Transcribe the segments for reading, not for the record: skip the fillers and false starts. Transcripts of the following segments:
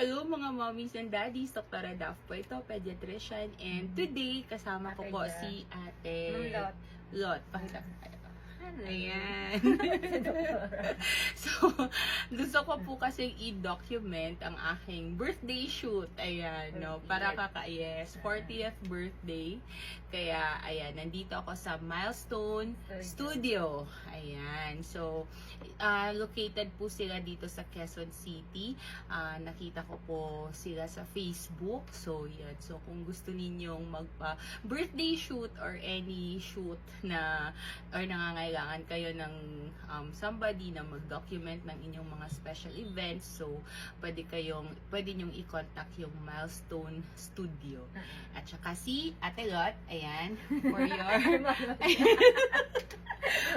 Hello mga mommies and daddies, Dr. Daf po ito, pediatrician, and today kasama ko po si Ate Lot. Lot. Pakita ko tayo. Hello. Ayan. So, gusto ko po kasi i-document ang aking birthday shoot. Ayan, no? Para yes, 40th birthday. Kaya, ayan, nandito ako sa Milestone Studio. Ayan. So, located po sila dito sa Quezon City. Nakita ko po sila sa Facebook. So, yan. So, kung gusto ninyong magpa-birthday shoot or any shoot na or nangangailangan kayo ng somebody na mag-document ng inyong mga special events, so pwede nyong i-contact yung Milestone Studio. At saka si Ate Lot, ayan, for your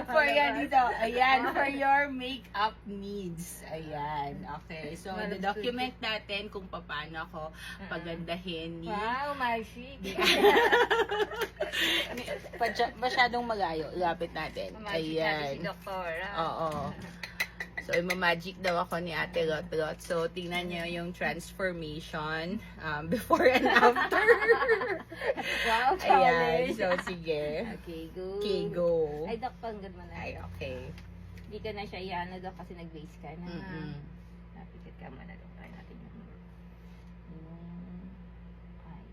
for your makeup needs. Ayan, okay. So, the-document natin kung paano ako pagandahin ni... Wow, Marcy. Masyadong malayo. Lapit natin. Ayan. Si Doktora. Oo. So, imamagic daw ako ni Ate Lot. So, tingnan niyo yung transformation before and after. Wow, Ayan. challenge. So, sige. Okay, go. Okay, go. Ay, Dok, panggad mo na. Ay, okay. Hindi ka na siya iano, Dok, kasi nag-base ka na. Napikit ka muna, Dok. Try natin yung eyes.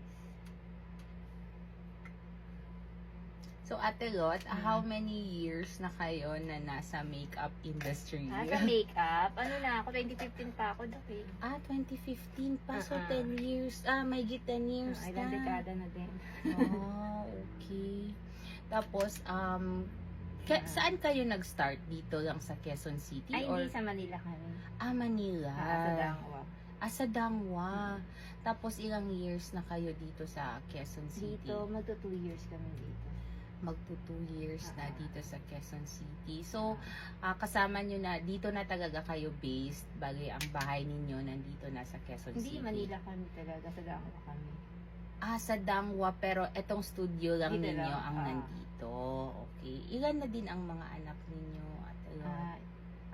So, Ate Lot, how many years na kayo na nasa makeup industry? Sa makeup, ano na ako, 2015 pa ako, Dok, eh. 2015 pa. So, 10 years. May 10 years na. Ilang dekada na din. Okay. Tapos, saan kayo nag-start? Dito lang sa Quezon City? Ay, or hindi, sa Manila kami. Manila. Sa Dangwa. Sa Dangwa. Tapos, ilang years na kayo dito sa Quezon City? Dito, magto 2 years kami dito. Magto 2 years na dito sa Quezon City. So, kasama nyo na, dito na talaga kayo based, bali ang bahay ninyo nandito na sa Quezon City. Hindi, Manila kami talaga, sa Dangwa kami. Sa Dangwa, pero etong studio lang Dito ninyo lang, ang nandito. Okay. Ilan na din ang mga anak ninyo, Ate Lot?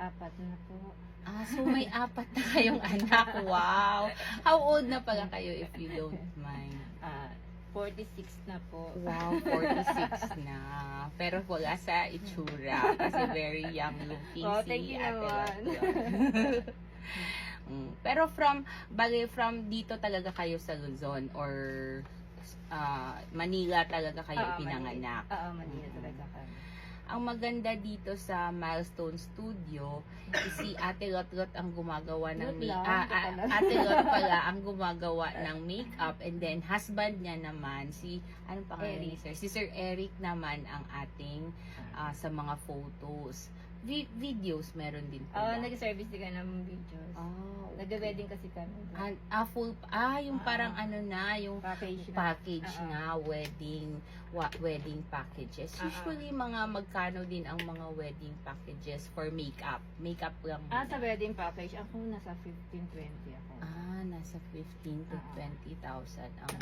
4 na po. So may 4 na kayong anak. Wow! How old na pala kayo if you don't mind? 46 na po. Wow, 46 na. Pero wala sa itsura. Kasi very young looking Thank si you Ate naman. Lot. Pero from dito talaga kayo sa Luzon or Manila talaga kayo pinanganak? Oo, Manila talaga kami. Ang maganda dito sa Milestone Studio, si Ate Lot ang gumagawa ng Ate Lot pala ang gumagawa ng makeup, and then husband niya naman anong pangalan ni Sir? Si Sir Eric naman ang ating sa mga photos. Videos meron din po. Nag-service din ka ng videos. Okay. Nag-wedding kasi kami. Yung parang yung package na wedding packages. Usually mga magkano din ang mga wedding packages for makeup? Makeup lang. Sa wedding package, ako nasa 15-20 ako. Nasa 15 to 20,000 ang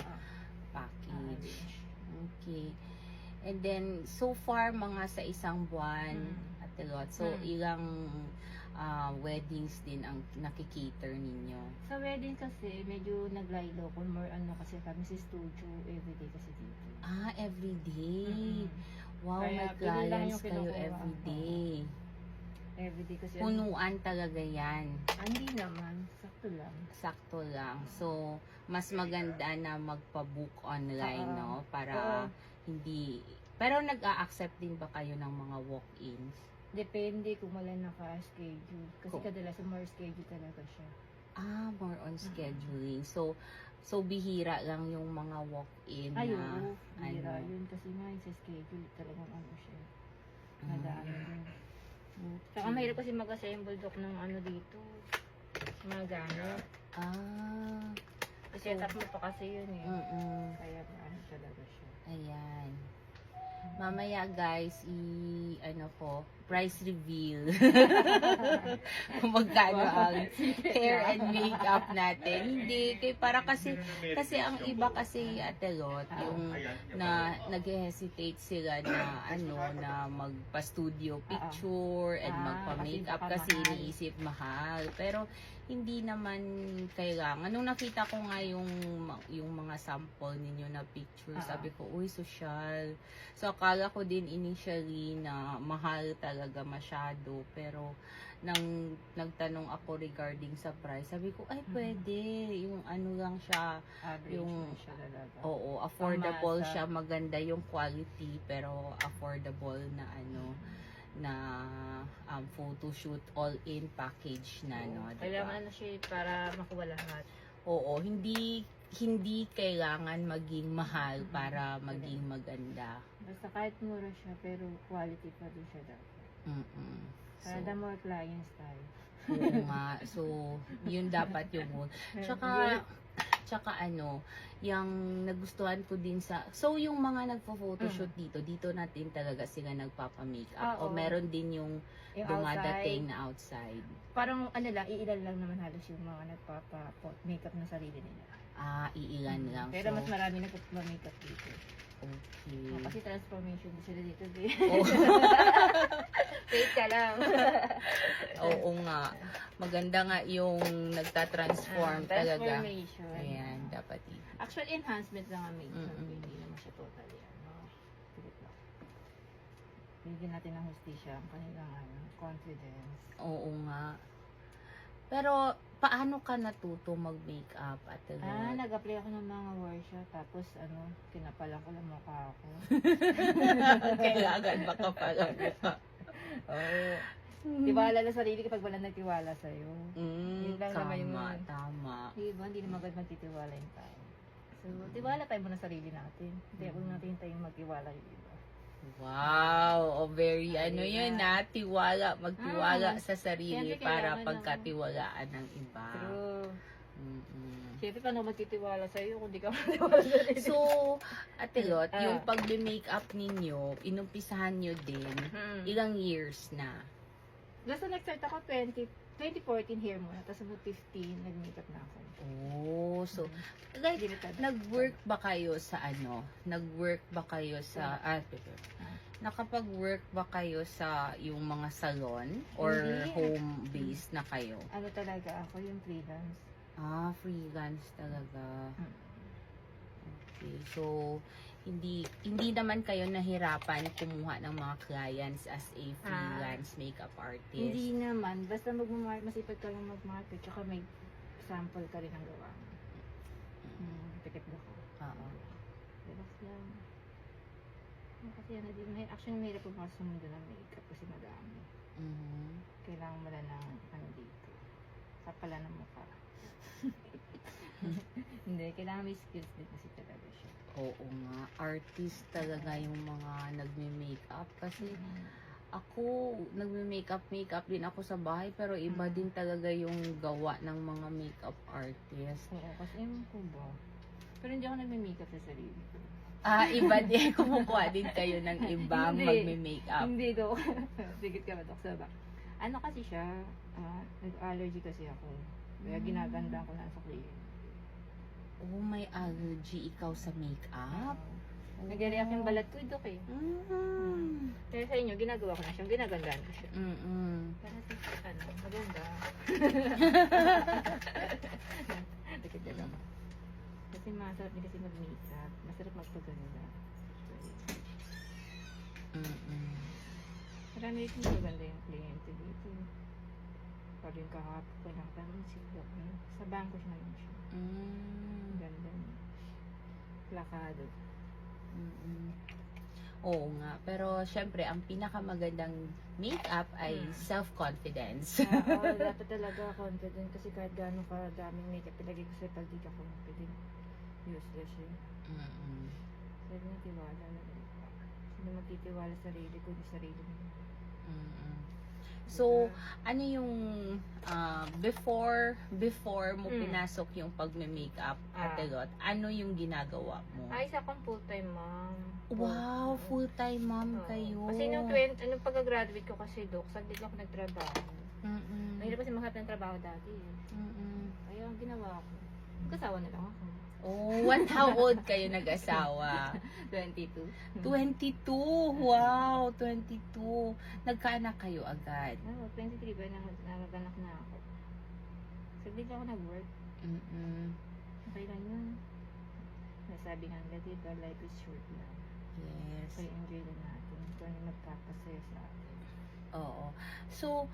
package. Okay. And then, so far, mga sa isang buwan, Ate Lot, so ilang weddings din ang nakikater ninyo? Sa wedding kasi, medyo naglaylo ko. More kasi kami sa studio, everyday kasi dito. Everyday. Wow, Kaya, may clients yung kayo kinukuha everyday. Everyday kasi. Punuan talaga yan. Hindi naman. Sakto lang. Sakto lang. So, mas maganda na magpa-book online, no? Para hindi... Pero nag-a-accept din ba kayo ng mga walk-ins? Depende kung wala naka-schedule. Kasi kadalasan more schedule talaga siya. More on scheduling. So bihira lang yung mga walk-in na... Bihira yun. Kasi nga yung sa schedule talagang siya. Nadaan din. Saka mahirap kasi mag-assemble doc ng dito. Mga gamit. Set up mo pa kasi yun eh. Kaya talaga siya. Ayan. Mamaya guys, price reveal. Kung magkano ang hair and makeup natin. Hindi, para kasi ang iba kasi Ate Lot, yung nag-hesitate sila na na magpa-studio picture and magpa-makeup kasi iniisip mahal. Pero hindi naman kailangan. Nung nakita ko nga yung mga sample ninyo na picture, sabi ko, uy, social. So, akala ko din initially na mahal talaga masyado. Pero, nang nagtanong ako regarding sa price, sabi ko, ay, pwede. Yung ano lang siya, Average yung, na siya talaga. oo, affordable Pamasa. siya, maganda yung quality, pero affordable na ano, na photo shoot all-in package na, no? Diba? Kailangan ano siya para makuha lahat. Oo, hindi kailangan maging mahal para maging maganda. Basta kahit mura siya, pero quality pa din siya dapat. Mm-mm. Para the more clients tayo. Oo nga. So, yun dapat yung goal. Tsaka ano, yung nagustuhan ko din so yung mga nagpo-photoshoot dito natin talaga sila nagpapa-makeup. O Oo. meron din yung Yung dumadating na outside. Parang ano lang, iilan lang naman halos yung mga nagpapa-makeup ng sarili nila. Iilan lang. Pero So, mas marami nagpapa-makeup dito. okay. Kasi transformation din sila dito. Oo. Wait ka lang. Oo nga. Maganda nga yung nagtatransform talaga. Transformation. Ayan, dapat Actually, enhancement lang ang makeup. Mm-mm. Hindi naman siya totally. Bigyan natin ng hustisya ang kanilang confidence. Oo nga. Pero, paano ka natuto mag-makeup at Nag-apply ako ng mga workshop. Tapos, kinapalan ko lang mukha ako. kailangan baka pala. Oo. Tiwala lang sa sarili kapag wala nagtiwala sa'yo. Yun lang naman yung tama. Diba? Hindi naman agad magtitiwala yung tao. So, tiwala tayo muna sa sarili natin. Hindi huwag natin tayong magtiwala yung iba. Wow, very yun tiwala, magtiwala sa sarili Siyempre, para kailangan pagkatiwalaan ng iba. True. Mm-mm. Siyempre, paano magtitiwala sa'yo kung di ka magtiwala sa sarili? So, Ate Lot, yung pag-makeup ninyo, inumpisahan nyo din, ilang years na? Basta nag-start ako 2014 hair muna, tapos about 15, nag-makeup na ako. Oh, so, like, Delikado. nag-work ba kayo sa nakapag-work ba kayo sa yung mga salon or Hindi. home-based na kayo? Ano talaga ako, yung freelance. Freelance talaga. Okay, so, hindi naman kayo nahirapan kumuha ng mga clients as a freelance makeup artist? Hindi naman, basta masipag ka lang mag-market, tsaka may sample ka rin ang gawa mo. Pikit ba ko? Oo. Relax lang. Kasi actually mahirap pumasok sa mundo ng makeup kasi madami. Mhm. Kailangan mo lang ng dito. Kapala ng mukha. Hindi, kailangan may skills din kasi talaga siya. Oo nga, artist talaga yung mga nagme-makeup kasi ako, nagme-makeup din ako sa bahay pero iba din talaga yung gawa ng mga makeup artist. Oo, kasi ewan ko ba. Pero hindi ako nagme-makeup sa sarili ko. Iba din, kumukuha din kayo ng ibang Hindi. magme-makeup. Hindi daw. Sigit ka ba, Dok? Ba? Ano kasi siya, nag-allergy kasi ako. Kaya ginaganda ko na sa client. Oh, may allergy ikaw sa makeup? Nag-react yung balat ko, Dok eh. Kaya sa inyo, ginagawa ko na siya. Ginagandaan ko siya. Para sa maganda. Dikit ka lang. Kasi masarap din kasi mag-makeup. Masarap magpaganda. Marami rin maganda yung kliyente dito. Pag yung kahapon ko lang kami si Dok. Sa bangko siya naman siya. Ganda niya. Plakado. Oo nga, pero syempre ang pinakamagandang makeup ay self-confidence. Oo, dapat talaga confident kasi kahit gaano ka daming makeup ilagay ko sa'yo pag di ka confident. Useless yun. Sabi na tiwala na rin. Sino magtitiwala sa sarili ko, di sarili mo. So, ano yung before mo pinasok yung pag-makeup, Ate Lot, ano yung ginagawa mo? Isa akong full-time mom. Wow, full-time mom kayo. Kasi nung pag-graduate ko kasi, Dok, saglit lang ako nagtrabaho. Mahirap kasi maghanap ng trabaho dati eh. Kaya ang ginawa ko, magkasawa na lang ako. Oh, how old kayo nag-asawa? 22. 22! Wow, 22. Nagkaanak kayo agad? Oo, 23 ba naganak na ako. So, Saglit lang ako nag-work. Okay lang yun. Nasabi nga nila, diba, life is short lang. Yes. So, enjoy na natin. Kung ano magpapasaya sa atin. Oo. So,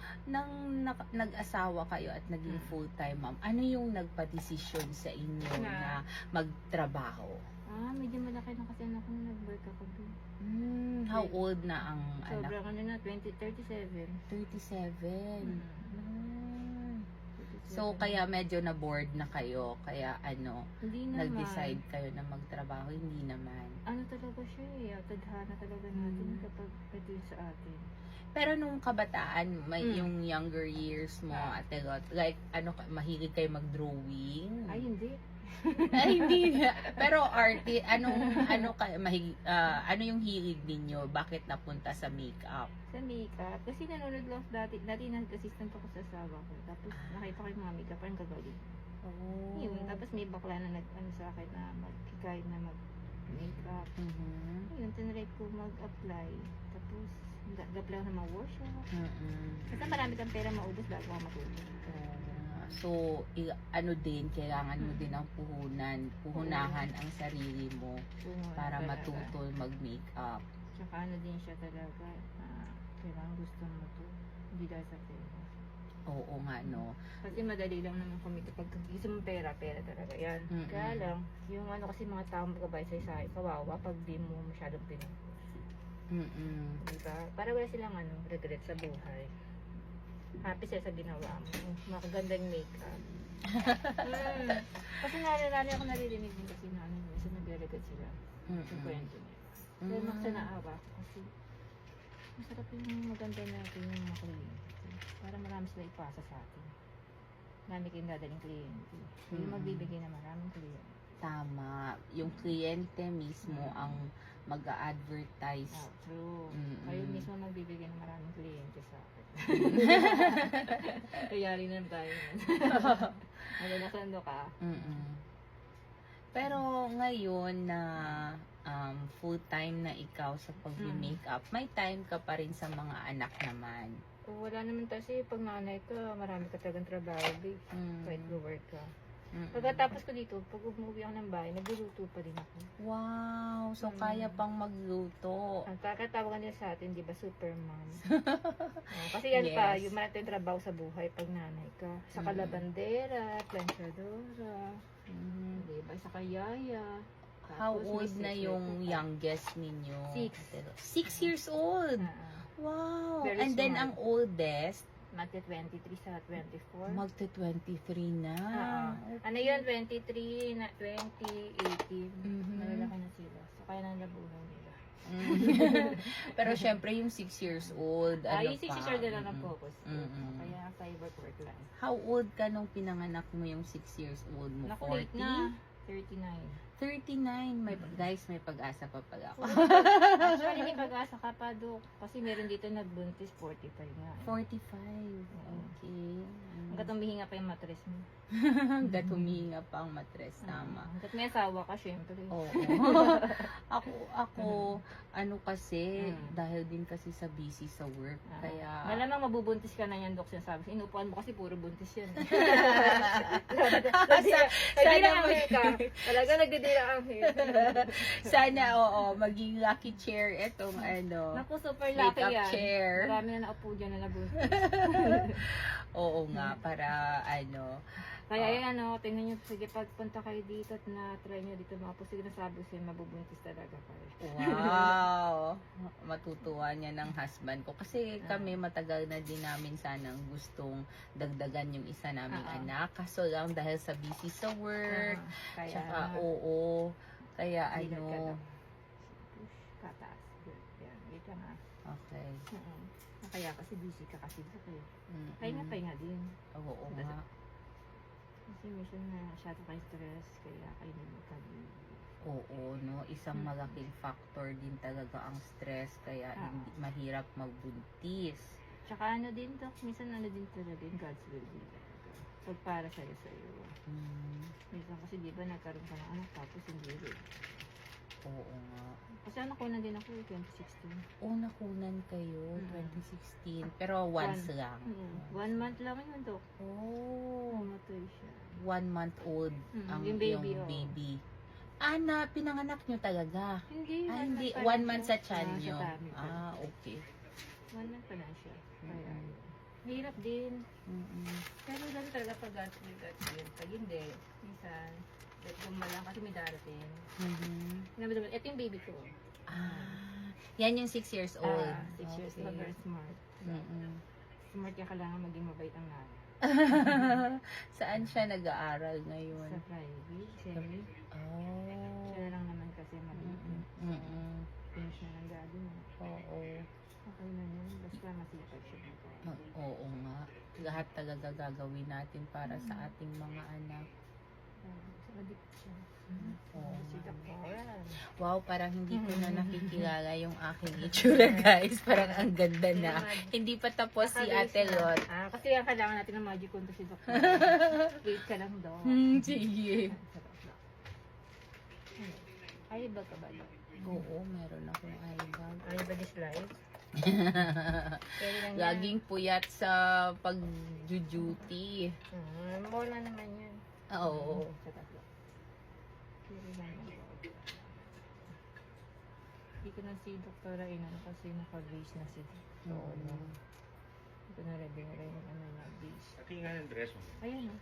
nag-asawa kayo at naging full-time mom, ano yung nagpa-desisyon sa inyo na magtrabaho? Medyo malaki na kasi anak ko nung nag-work ako doon. How old na ang anak? Sobrang ano na, 37. 37. Mm. So, kaya medyo na-bored na kayo. Kaya Hindi naman. nag-decide kayo na magtrabaho? Hindi naman. Ano talaga siya eh, tadhana talaga natin kapag ito yung sa atin. Pero nung kabataan, yung younger years mo, Ate Lot, like, mahilig kayo mag-drawing? Ay, hindi. Ay, hindi. Pero arte, ano yung hilig ninyo? Bakit napunta sa makeup? Sa makeup, kasi nanonood lang dati nag-assistant ako sa asawa ko. Tapos nakita ko yung mga makeup, parang gagaling. Oh. Yun, tapos may bakla na sa akin na mag-guide na mag-makeup. Yun, tinry ko mag-apply. Tapos, nag-apply ako ng mga workshop. Basta marami kang pera maubos bago ka matulog. So, kailangan mo din ng puhunahan ang sarili mo para matuto mag-makeup. Tsaka din siya talaga, kailangan gusto mo to, hindi dahil sa pera. Oo nga, no? Kasi madali lang naman kumita pag gusto mo pera talaga yan. Kaya lang, yung kasi mga taong magabay sa kawawa pag di mo masyadong pinapos. Diba? Para wala silang regret sa buhay. Happy sila sa ginawa mo. Makagandang makeup. Kasi nari ako naririnig din kasi na kasi nagre-regret sila. Sa kwento nila. Kaya maksa naawa ko kasi masarap yung maganda natin yung mga kliyente. Para marami sila ipasa sa atin. Marami kayong dadaling kliyente. Yung magbibigay na maraming kliyente. Tama. Yung kliyente mismo ang mag-a-advertise. True. Kayo mismo magbibigay ng maraming kliyente sa akin. Kaya rin naman tayo. Nasando ka. Pero ngayon na full-time na ikaw sa pag-makeup, may time ka pa rin sa mga anak naman. Wala naman kasi pag nanay ka, marami ka talagang trabaho, babe. Kahit work ka. Pagkatapos ko dito, pag umuwi ako ng bahay, nagluluto pa din ako. Wow! So, kaya pang magluto. Ang kakatawagan nila sa atin, di ba, supermom? Kasi yan pa, yung marami tayong trabaho sa buhay pag nanay ka. Sa kalabandera, planchadora, di ba, sa kayaya. How old na yung youngest ninyo? 6. 6 years old? Wow! Very And then, smart. ang oldest? Magte-23 sa 24. Magte-23 na. Ano yun, 23 na 2018. Malalaki na sila. So, kaya na nabuhay nila. Pero syempre, yung 6 years old, yung 6 years old na lang ang focus. Kaya cyber work lang. How old ka nung pinanganak mo yung 6 years old mo? Naku, 40? late na. 39. Guys, may pag-asa pa pala ako. Actually, may pag-asa ka pa, Dok. Kasi meron dito nagbuntis, 45 nga. 45. Okay. Hanggat humihinga pa yung matres mo. Hanggat humihinga pa ang matres, tama. Hanggat may asawa ka, syempre. Oo. ako, kasi, dahil din kasi sa busy sa work, kaya... Malamang mabubuntis ka na yan, Dok, sinasabi. Inupuan mo kasi puro buntis yan. Sana Talaga nagdidira ang hair. Sana, maging lucky chair itong Naku, super lucky makeup yan. chair. Marami na naupo dyan na nabuntis. Oo nga, para Kaya yan, tingnan nyo, sige, pagpunta kayo dito at na-try nyo dito mga po, sige nasabi ko mabubuntis talaga kayo. Wow! Matutuwa niya ng husband ko. Kasi kami matagal na din namin sanang gustong dagdagan yung isa naming anak. Kaso lang dahil sa busy sa work. Tsaka Kaya Pataas. Yan, wait lang ha. Okay. Kaya kasi busy ka kasi dito. Pahinga din. Oo nga. Kasi minsan na masyado kayo stress, kaya kayo nagkabili. Oo, no? Isang malaking factor din talaga ang stress, kaya hindi mahirap magbuntis. Tsaka din, Dok, minsan din talaga yung God's will din talaga. Pag para sa'yo. Minsan kasi di ba nagkaroon ka ng anak tapos hindi rin. Oo nga. Kasi nakunan din ako 2016. Nakunan kayo, Mm. 2016. Pero once lang. 1 month lang yun, Dok. Oh, Namatay siya. 1 month old ang Yung baby, iyong oo. baby. Na pinanganak nyo talaga? Hindi, Hindi. 1 1 month pa lang month siya. sa tiyan nyo? Sa tummy pa. Okay. 1 month pa lang siya. Kaya, Mm. hirap din. Mm-mm. Pero dati talaga pag yun. Pag hindi, minsan, let go mo lang kasi may darating. Mhm. Ito yung baby ko. Yan yung 6 years old. 6 years na very smart. Mm-mm. Smart kaya kailangan maging mabait ang nanay. Saan siya nag-aaral ngayon? Sa private, semi. Oh. Siya na lang naman kasi maliit. Mm-mm. Finish na ng daddy mo. Oo. Okay na yun. Basta masipag siya. Oo nga. Lahat talaga gagawin natin para sa ating mga anak. Sadik siya. Oo Si nga. Doctor. Wow, parang hindi ko na nakikilala yung aking itsura, guys. Parang ang ganda na. Hindi pa tapos si Ate Lot. Kasi ang kailangan natin ng magic kunto si Doctor. Wait ka lang daw. Sige. Ay, ba ka ba? Oo, meron akong eye bag. Ay, ba this life? Pwede lang Laging puyat sa pag-duty. Bola naman yun. Oo. Sa tatlo. Pwede lang yan. Hindi ko na si Doktora Inan kasi naka-base na si Doktor. Hindi ko na ready na rin ano na base. Aking nga ng dress mo. Ayun o.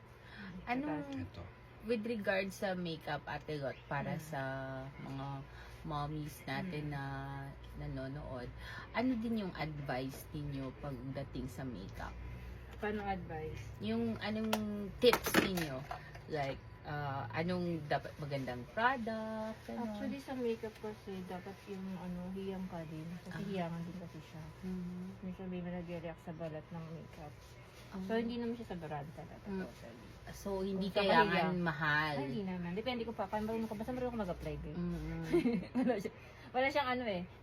Anong, Ito. with regard sa makeup, Ate Lot, para sa mga mommies natin na nanonood, ano din yung advice ninyo pagdating sa makeup? Paano advice? Yung anong tips ninyo? Like, anong dapat magandang product? Ano? Actually, sa makeup kasi, dapat yung hiyang ka din. Kasi hiyangan din kasi siya. Minsan may nag-react sa balat ng makeup. So, hindi naman siya sa barad talaga. Totally. So, hindi Kung sa kailangan kahiya. mahal. Ay, hindi naman. Depende ko pa. Kung marunong ko, basta marunong ko mag-apply din. Mm-mm. Wala siyang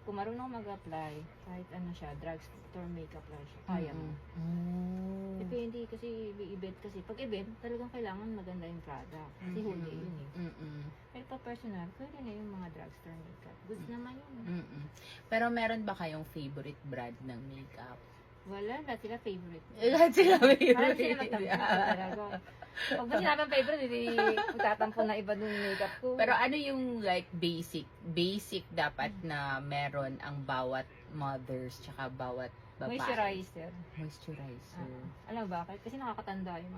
kung marunong ko mag-apply, kahit siya, drugstore makeup lang siya. Kaya mo. Mm. Depende kasi, may event kasi. Pag event, talagang kailangan maganda yung product. Kasi huli yun eh. Mm-mm. Pero pa personal, pwede na yung mga drugstore makeup. Goods naman yun. Mm-mm. Pero meron ba kayong favorite brand ng makeup? Wala, lahat sila favorite. Lahat sila Parang favorite. sila magtampo talaga. Pag ba sinabang favorite, hindi magtatampo na iba dun makeup ko. Pero ano yung like basic dapat na meron ang bawat mothers tsaka bawat babae? Moisturizer. Alam mo bakit? Kasi nakakatanda yung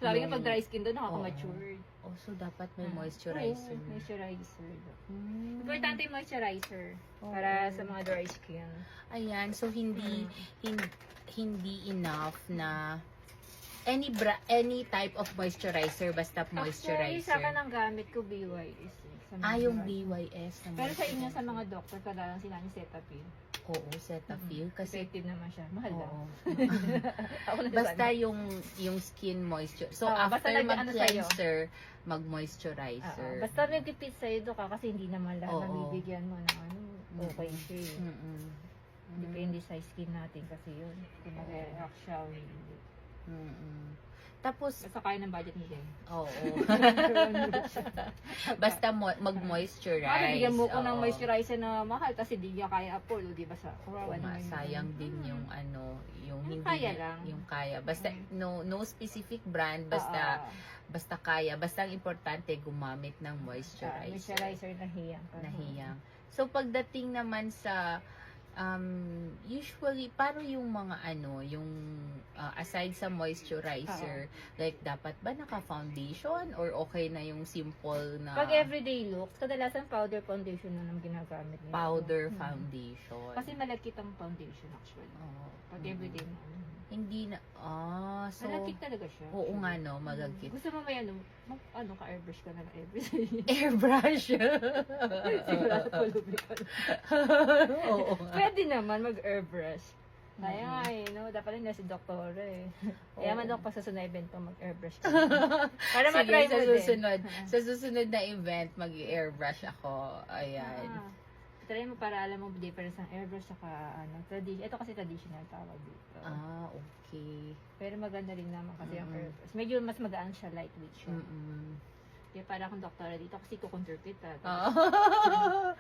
Sabi nga pag dry skin doon, nakaka-mature. Oh, so dapat may moisturizer. Oo, moisturizer. Mm. Importante yung moisturizer para sa mga dry skin. Ayan, so hindi enough na any type of moisturizer basta Actually, moisturizer. sa akin ang gamit ko BYS. Yung BYS na Pero sa inyo, sa moisturizer. mga doctor, kadalang sila ni Cetaphil. Oo, Cetaphil. Kasi, Effective naman siya. Mahal lang. oo. Ako na Basta yung skin moisture. So, Oo, basta after nag-ano mag-cleanser, mag-moisturizer. Basta nag-fit sa'yo doon ka kasi hindi naman lahat Oo. nabibigyan mo ng okay siya eh. Mm-mm. Depende sa skin natin kasi yun. Kung mag-react siya o hindi. Mm-mm. Tapos, Basta kaya ng budget mo din. oo. Basta mag-moisturize. Bigyan mo ko ng Oo. moisturizer na mahal kasi di niya kaya Apollo, di ba sa Oo nga, sayang din yung yung Yung hindi kaya na- lang. yung kaya. Basta no specific brand, basta kaya. Basta ang importante gumamit ng moisturizer. Moisturizer na hiyang. Nahiyang. So pagdating naman sa usually paano yung mga yung aside sa moisturizer, like dapat ba naka-foundation or okay na yung simple na Pag everyday looks, kadalasan powder foundation na nang ginagamit nila. powder foundation? Kasi malagkit ang foundation actually. Oo. Pag everyday mo. Hindi na so Malagkit talaga siya. oo nga no, malagkit. Gusto mo may ka-airbrush ka na ng everyday. Airbrush. Sigurado pulubi ka. Oo nga. Pwede naman mag-airbrush. Kaya nga no? Dapat rin na si doktora eh. Kaya man dok, pag sa sunod event pa mag-airbrush ka. Para Sige, matry mo sa din. susunod, sa susunod na event, mag-airbrush ako. Ayan. Try mo para alam mo difference ng airbrush saka ito kasi traditional tawag dito. Okay. Pero maganda rin naman kasi ang airbrush. Medyo mas magaan siya, lightweight siya. Mm-mm. Kaya para akong doktora dito kasi kukontrol kita. Oo.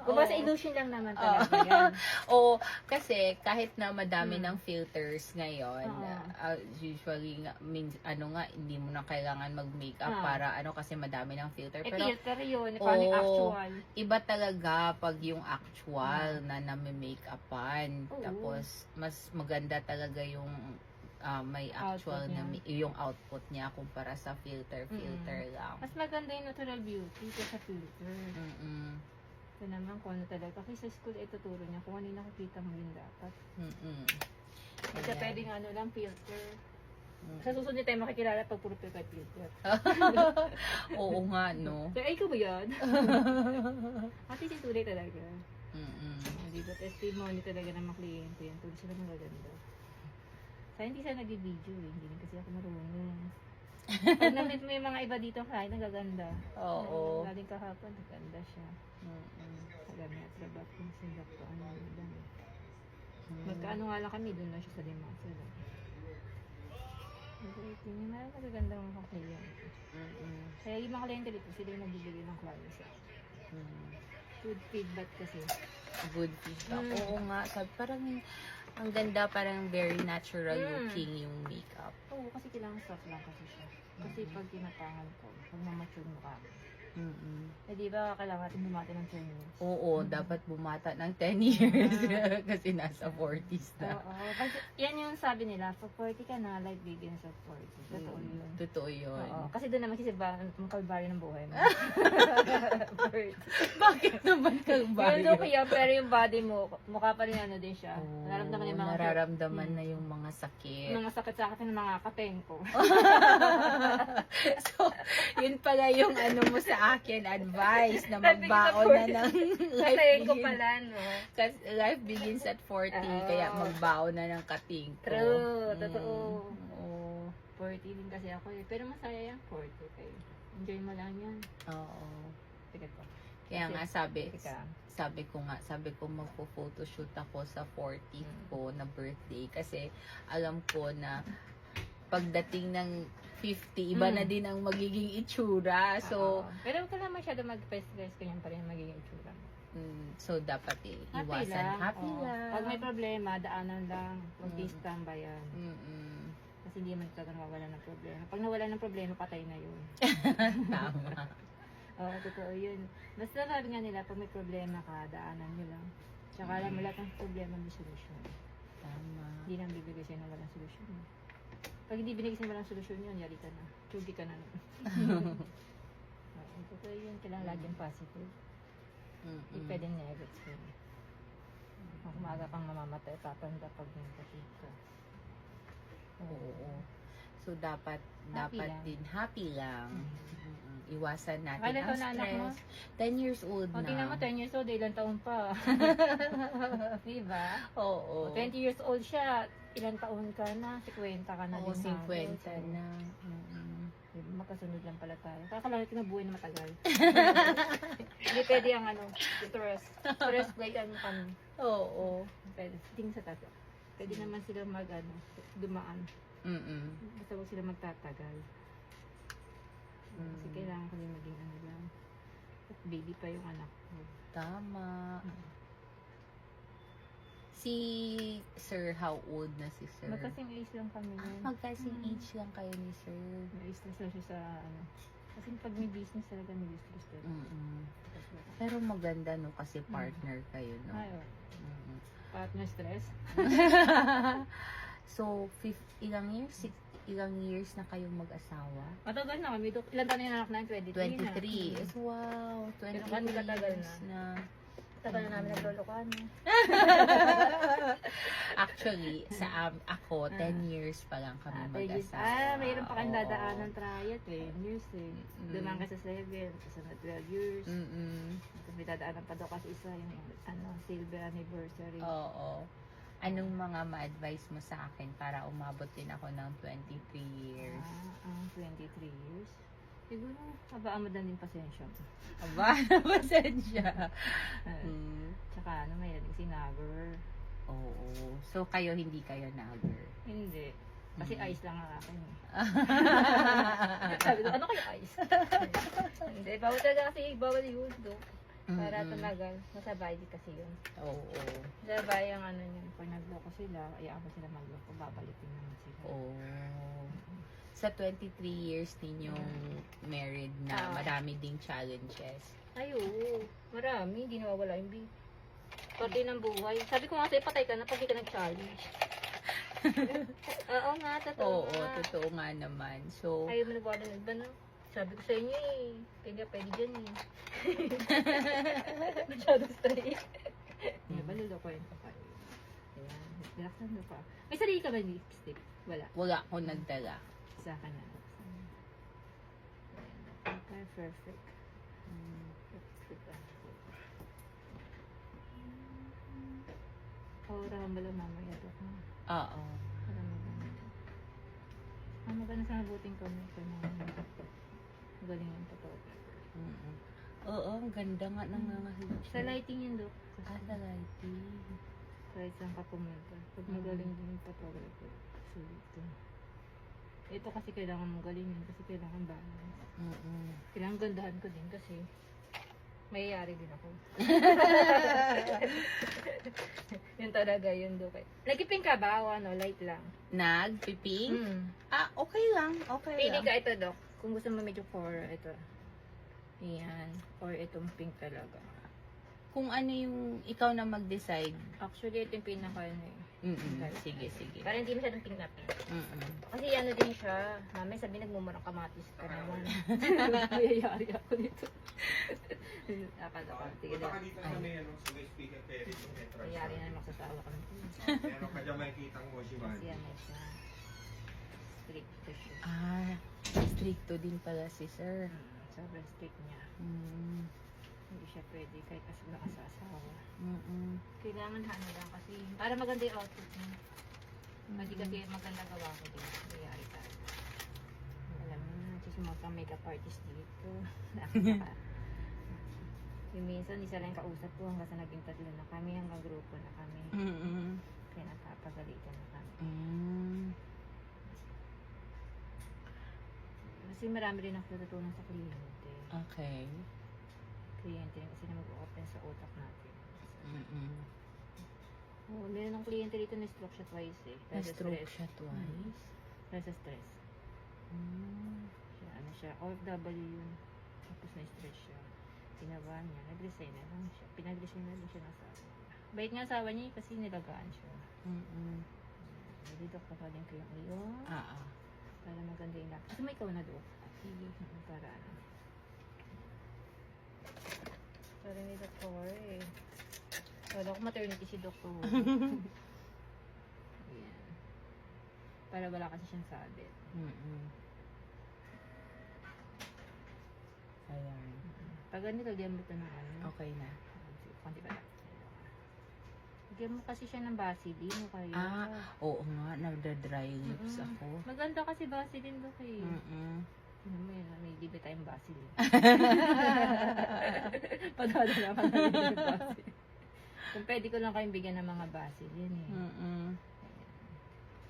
Kung sa illusion lang naman talaga yan. Oo, kasi kahit na madami Hmm. ng filters ngayon, Oo. usually nga, ano nga, hindi mo na kailangan mag-makeup Ah. para ano kasi madami ng filter. Eh, Pero filter yun. Paano yung Oo. actual? iba talaga pag yung actual na nami-makeupan. Oo. Tapos, mas maganda talaga yung may actual Output na niya. yung output niya kumpara sa filter lang. Mas maganda yung natural beauty kaysa filter. Mm-mm. Ito naman kung ano talaga. Kasi sa school, ituturo niya kung ano yung nakikita mo yun dapat. Mm-mm. Kasi Ayan. pwedeng ano lang, filter. Mm. Sa susunod tayo makikilala pag puro filter. Oo nga, no? So, ay, ikaw ba yan? At least yung tunay talaga. Mm-mm. Di ba? Testimony talaga ng mga kliyente yan. Tuloy sila magaganda. Sa hindi siya nag-video eh. Hindi rin kasi ako marunong. Pag namit mo yung mga iba dito kahit nagaganda. Oo. Galing kahapon, naganda siya. Mm-mm. Kagami at rabat kung sila pa ano lang. Mm. Magkaano nga lang kami, doon lang siya sa Limasol. Mabait yun. Yung mga magagandang mga kliyente. Mm-mm. Kaya yung mga kliyente dito, sila yung nagbibigay ng clients sa akin. Mm. Good feedback kasi. Good feedback. Mm. Oo nga, sabi, parang ang ganda, parang very natural Mm. looking yung makeup. Oo, kasi kailangan soft lang kasi siya. Kasi pag tinatangan ko, pag mamature mo ka, Mm-mm. eh di ba kailangan natin bumati ng 10 years? Oo, dapat bumata ng 10 years kasi nasa 40s na. Oo. Kasi yan yung sabi nila, pag 40 ka na, life begins at 40. Totoo Mm, yun. Totoo yun. Oo. Kasi doon naman sisiba ang kalbaryo ng buhay mo. 40. Bakit naman kang Yung look yan, pero yung body mo, mukha pa rin ano din siya. Nararamdaman yung mga nararamdaman na yung mga sakit. mga sakit sa akin ng mga kapeng ko. So, yun pala yung ano mo sa akin, advice na magbaon na ng Katayin ko begins- pala, no? Kasi life begins at 40, Oo. kaya magbaon na ng kating ko. True, totoo. Oo. 40 din kasi ako eh. Pero masaya yan, 40 kayo. Enjoy mo lang yan. Oo. Sige po. Kaya nga sabi Teka. ko magpo-photoshoot ako sa 40th Mm. ko na birthday kasi alam ko na pagdating ng 50, iba na din ang magiging itsura. So, Oo. Pero huwag ka lang masyado mag-stress ganyan pa rin magiging itsura mo. so dapat iwasan. Happy Oo. lang. Pag may problema, daanan lang. Huwag i-stand by yan. Mm-mm. Kasi hindi man talaga nawawala ng problema. Pag nawala ng problema, patay na yun. Tama. Oo, totoo yun. Basta sabi nga nila, pag may problema ka, daanan nyo lang. Tsaka alam mo lahat ng problema may solusyon. Tama. Hindi nang bibigay sa'yo ng walang solusyon. Pag hindi binigay sa'yo ng walang solusyon yun, yari ka na. Chugi ka na. Oo, totoo yun. Kailangan laging positive. Hindi Mm-mm. pwedeng negative. Kung umaga kang mamamatay, tatanda pag negative ka. Oo. So, dapat Happy lang. din happy lang. Mm-mm. Iwasan natin Kailan ang taon na anak mo? stress. 10 years old O, na. tingnan mo, 10 years old, ilang taon pa. Diba? Oo. O, 20 years old siya, ilang taon ka na? 50 ka na Oo, din. 50 na. Mm-mm. Diba, magkasunod lang pala tayo. Kakala natin na buhay na matagal. Hindi pwede ang ano, stress like ano kami. Oo. Pwede, tingin sa tato. Pwede naman sila mag ano, dumaan. Mm-mm. Basta huwag sila magtatagal. Kasi kailangan ko din maging ano lang. At baby pa yung anak ko. Tama. Si Sir, how old na si Sir? Magkasing age lang kami nun. Magkasing age lang kayo ni Sir. Na-stress lang siya sa ano. Kasi pag may business talaga, may stress talaga. Mm-mm. Pero maganda no kasi partner kayo no. Ay, oh. Mm-mm. Partner stress. So, ilang years na kayong mag-asawa? Matagal na kami. Ilan taon na yung anak na? 23 na. 23. Yes, wow. 23 Pero kami katagal years na. Tagal na namin naglulukan. Actually, ako, 10 years pa lang kami mag-asawa. Mayroon pa kayong Oo. dadaanan trial. 10 years eh. Dumaan ka sa 7, kasunod 12 years. Mm-mm. Tapos may dadaanan pa daw kasi isa yung ano, silver anniversary. Oo. Anong mga ma-advise mo sa akin para umabot din ako ng 23 years? 23 years. Siguro, habaan mo din pasensya mo. Aba, pasensya. Tsaka ano, may rin sinagor. Oo. So, hindi kayo nagger? Hindi. Kasi ice lang ang akin. eh. Mm. Sabi ko, ano kayo ice? Hindi, bawal talaga kasi, bawal yun, Dok. Para Mm-mm. tumagal. Masabay din kasi yun. Oo. Sabay ang ano yun. Pag nagloko sila, ayaan ko sila magloko, babalikin naman sila. Oh. Sa 23 years ninyong married na, marami ding challenges. Ay, oo. Marami. Hindi nawawala yung parte ng buhay. Sabi ko nga sa'yo, patay ka na pag di ka nag-challenge. Oo nga, totoo Oo, nga. totoo nga naman. So, Ayaw mo nagwala na ba, no? Sabi ko sa inyo eh. Kaya pwede dyan eh. Masyado straight. Hindi ba lulukoyin pa kayo? Ayan. Relaxan mo pa. May sarili ka ba ng lipstick? Wala. wala akong nagdala. Sa akin na. Okay, perfect. Paurahan mo lang mamaya to. Oo. Para maganda. Maganda sa mabuting kami. Galing yung photographer. Mm-mm. Oo, ang ganda nga ng mga hitsura. Sa lighting yun, Dok. Sa lighting. Kahit saan ka pumunta. Pag magaling din yung photographer. Sulit to. Ito kasi kailangan mong galingin kasi kailangan balance. Mm-mm. Kailangan gandahan ko din kasi mayayari din ako. Yun talaga yun, Dok. Nagiping ka ba o ano? Light lang? Nagpiping? Mm. Ah, okay lang. Okay Pili lang. ka ito, Dok. Kung gusto mo medyo for ito. Ayan. Or itong pink talaga. Kung ano yung ikaw na mag-decide. Actually, ito yung pinaka ano eh. Sige, sige. Para hindi masyadong pink na pink. Mm-mm. Kasi ano din siya. Mamaya sabi nagmumurang kamatis ka naman. Mayayari ako dito. Akala ko. Sige na. Punta ka dito sa may, ano, sa may speaker pwede yung entrance. Mayayari na magsasawa kami. Meron ka dyan makikita ang Kasi Moshimani. ano siya. Strict to siya. Ah, stricto din pala si sir. Sobrang strict niya. Mm. Hindi siya pwede kahit nakasasawa. Mm-mm. Kailangan ano lang kasi para maganda yung outfit niya. Pati kasi maganda gawa ko din. Mayayari tayo. Alam mo na, just mga makeup artist dito. Nakaka. Yung minsan, isa lang kausap ko hanggang sa naging tatlo na kami, hanggang grupo na kami. Mm-mm. Kaya napapagalitan na kami. Mm. Kasi marami rin ako natutunan sa kliyente. Okay. Kliyente rin kasi na mag-open sa utak natin. Mm-mm. Oh, meron ng kliyente dito na stroke siya twice eh. Dahil sa Na-stroke stress. siya twice. Dahil sa stress. Mm. Siya, ano siya, OFW yun. Tapos na-stress siya. Ginawa niya, nag-resign na lang siya. Pinag-resign na din siya ng asawa niya. Bait nga asawa niya kasi nilagaan siya. Mm-mm. Nilidok na pa din ko yung iyo. Ah, Para maganda yung laptop. Kasi may ikaw na doon. Sige. Para ano. Para ni doktor eh. Para ako maternity si doktor. Ayan. Para wala kasi siyang sabit. Mm-mm. Ayan. Pag ganito, diyan mo ito ng ano. Okay na. Konti pa lang. Bigyan mo kasi siya ng Vaseline o kaya. Ah, oo nga, nagda-dry lips ako. Maganda kasi Vaseline doon eh. Mm-mm. Ano mo yun, may libre tayong Vaseline. Padadala ka na rin ng Vaseline. Kung pwede ko lang kayong bigyan ng mga Vaseline eh. Mm-mm.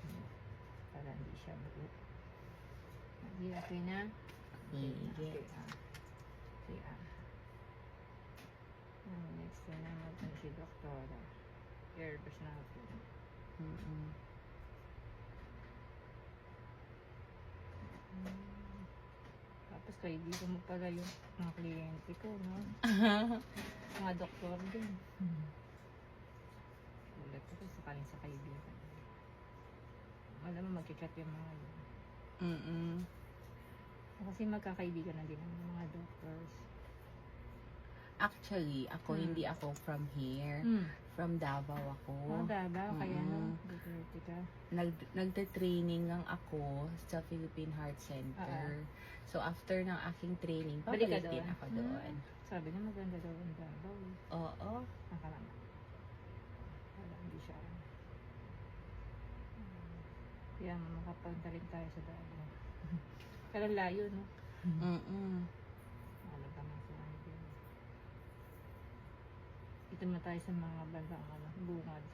Ayan. Para hindi siya buo. Hindi, okay na? Sige. Okay, okay, next na naman si Doktora. Airbus natin. Mm-mm. Tapos kaibigan mo pala yung mga kliyente ko, no? Mga doktor din. Ulat ko sakaling sa kaibigan. Alam mo, mag-chat yung mga yun. Mm-mm. Kasi magkakaibigan na din ang mga doctors. Actually, ako hindi ako from here. From Davao ako. Davao, kaya no? Mm-mm. Duterte ka. Nagte-training lang ako sa Philippine Heart Center. So, after ng aking training, Balik ka pabalik din doon? ako doon. Sabi na maganda daw ang Davao. Oo. Nakalama. Wala, hindi siya. Kaya makapunta rin tayo sa Davao. Pero layo, no? Mm-mm. Ano ba mga sinabi din. Dito na tayo sa mga bandang bungad.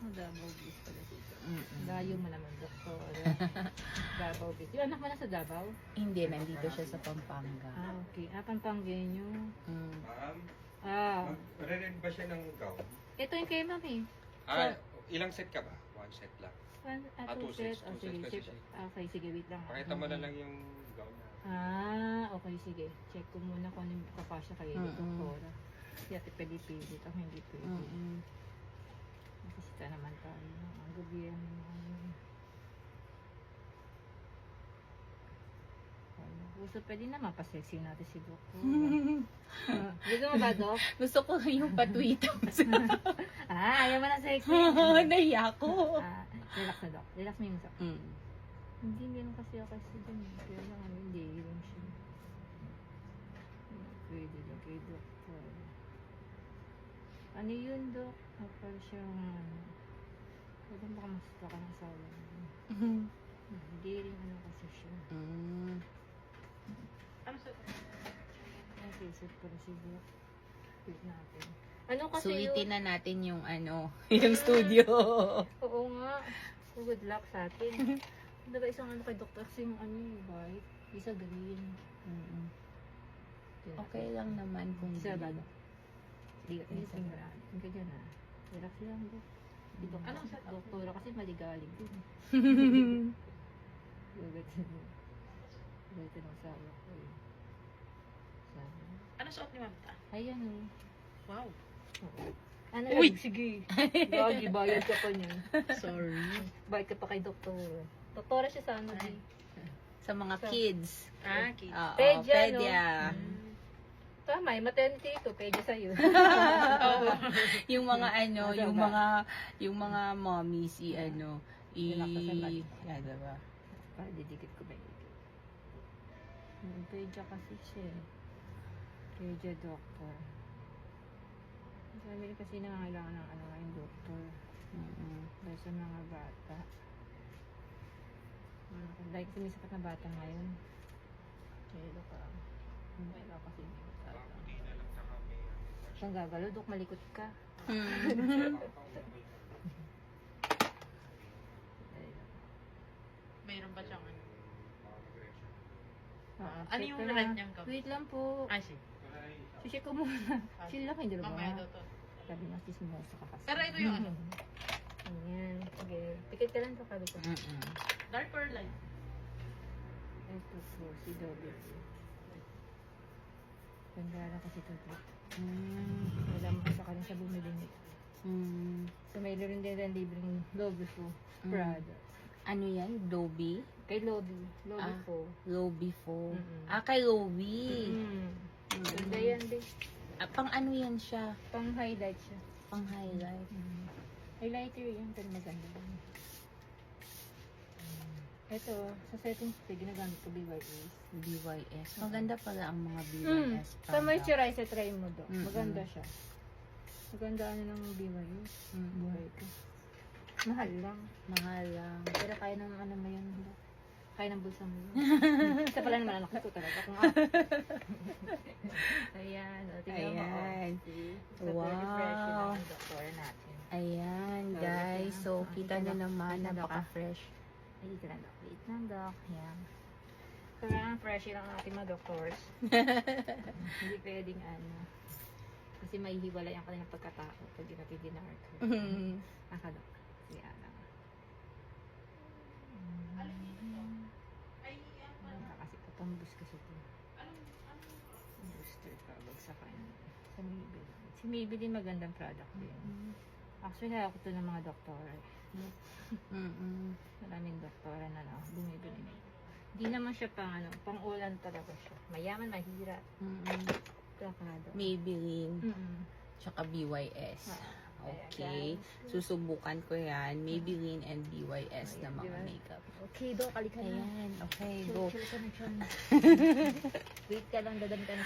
Davao Beach pala dito. Mm-mm. Layo mo naman, doktor. Davao Beach. Yung anak mo na sa Davao? Hindi, nandito siya sa Pampanga. Ah, okay. Ah, Pampangueño. Mm. Ma'am, Ah. magre-rent ba siya ng gown? Ito yung kay ma'am eh. Ilang set ka ba? One set lang. Two two sets. sets, Oh, two sige, sets kasi sige. Okay, sige, wait lang. Pakita mo na lang yung gown na. Ah, okay, sige. Check ko muna kung ano yung kapasya kayo dito, Mm-mm. doktora. Kasi ate pili-pilit. Ako hindi pwede. Mm-mm. Nakasita naman tayo. Ang gobyerno ng ano. Gusto pwede naman pa-sexy natin si Dok. Gusto mo ba, Dok? Gusto ko yung patwito. Ayaw mo na sexy. Naiya ko. Relax na, Dok. Relax mo yung usap. Mm. Hindi meron kasi ako kasi dun. Kaya lang ano, hindi lang siya. Pwede lang kay Doktor. Ano yun, Dok? Kapal siyang ano. Pwede baka masita ka ng sawa. Hindi rin ano kasi siya. Mm. Ano sa... Naisip ko rin si Dok. Wait natin. Ano kasi Suwitin yun? na natin yung ano, yung studio. Oo nga. So, good luck sa atin. Diba isang ano kay Doktor kasi yung ano yung white. Isa green. Mm. Okay lang naman kung Isa ba? di. Hindi ka tingnan. Hindi ka dyan ah. Relax lang, Dok. Di ba? Anong Doktora kasi maligalig din. Gagawin ng sawa ko eh. Sabi. Ano suot ni Ma'am Ta? Ayan oh. Wow. Oo. Ano Uy! lang? Sige. Gagi, bayad ka pa niyan. Sorry. Bayad ka pa kay Doktor. Doktora siya sa ano di. Sa mga Sa- kids. Kids. Oo, Pedya, pedya. Tama, maternity ito. Pwede sa'yo. Yung mga ano, Nasa yung ba? mga mommies ano, Nilakasan yeah, diba? Para didikit ko ba yun? Pedya kasi siya eh. Pedya Doktor. Sabi kasi nangangailangan ng ano yung doktor. Mm-mm. Dahil sa mga bata. Dahil kasi may sapat na bata ngayon. Kaya ka. Wala kasi hindi ko talaga. Hindi na lang sa kami. Saan gagalo? Dok, malikot ka. Mayroon ba siyang ano? Ano yung rent niyang gawin? Wait lang po. Sige. Check ko muna. Chill lang, hindi ba? Mamaya to. Sabi na, sismosa ka kasi. Pero ito yung ano? Ayan. Sige. Pikit ka lang to, kabi ko. Mm-mm. Dark or light? Ito po, si Dobby. Ganda lang kasi ito. Mm. Wala mo sa kanin sa bumili nito. Mm. So, may rin din ang libreng Lobby po. Mm. Prada. Ano yan? Dobby? Kay Lobby. Lobby Ah. po. Lobby po. Mm-mm. Kay Lobby. Mm. Ganda yan, be. Pang ano yan siya? Pang highlight siya. Pang highlight. Highlighter yan, pero maganda yan. Ito, sa settings ko, ginagamit ko BYS. BYS. Maganda pala ang mga Mm. BYS. Sa moisturizer, try mo do. Mm-mm. Maganda siya. Maganda ano ng BYS. Buhay ko. Mahal lang. Mahal lang. Pero kaya ng ano mo yun. Kaya ng bulsa mo yun. Isa pala naman anak ko talaga. Kung Ayan. O, tingnan mo. Ayan. See? Wow. Refresh yun ang doktora natin. Ayan, So, guys. ito So, na. kita Ito nyo na. naman. Ito na, Napaka-fresh. Ay, dito lang dok. Wait lang dok. Ayan. Kailangan fresh lang ang ating mga doctors. Hindi pwedeng ano. Kasi may hiwalay ang kanilang pagkatao pag di natin dinark. Nakadok. Yan lang. Kasi patambus kasi ito. Booster ka. Bagsakan. Sa Maybelline. Si Maybelline magandang product din. Actually, ako ito ng mga doktora. Maraming doktora na bumibili. Hindi naman siya pang ulan talaga siya. Mayaman, mahirap. Plakado. Maybelline. Tsaka BYS. Okay. Susubukan ko yan. Maybelline and BYS na Ayan, mga diba? makeup. Okay, do, kalikan na. Ayan. Okay, Chill, go. chill ka na dyan. Wait ka lang, dadami ka na.